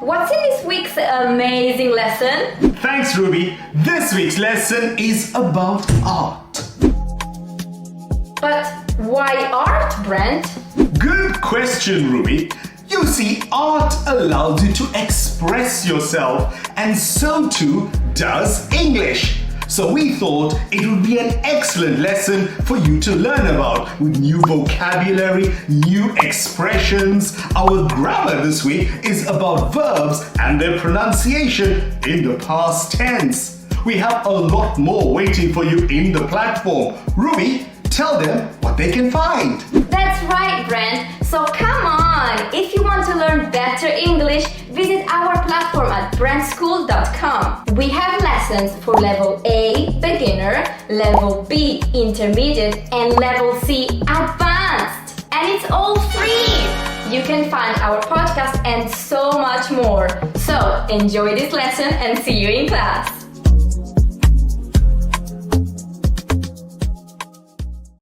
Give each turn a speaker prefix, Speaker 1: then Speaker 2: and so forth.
Speaker 1: what's in this week's amazing lesson?
Speaker 2: Thanks, Ruby. This week's lesson is about art.
Speaker 1: But why art, Brent?
Speaker 2: Good question, Ruby. You see, art allows you to express yourself, and so too does English. So we thought it would be an excellent lesson for you to learn about with new vocabulary, new expressions. Our grammar this week is about verbs and their pronunciation in the past tense. We have a lot more waiting for you in the platform. Ruby, tell them what they can find.
Speaker 1: That's right, Brent. So come on, if you want to learn better English, visit our platform at brentschool.com. We have lessons for level A, beginner, level B, intermediate, and level C, advanced. And it's all free. You can find our podcast and so much more. So enjoy this lesson and see you in class.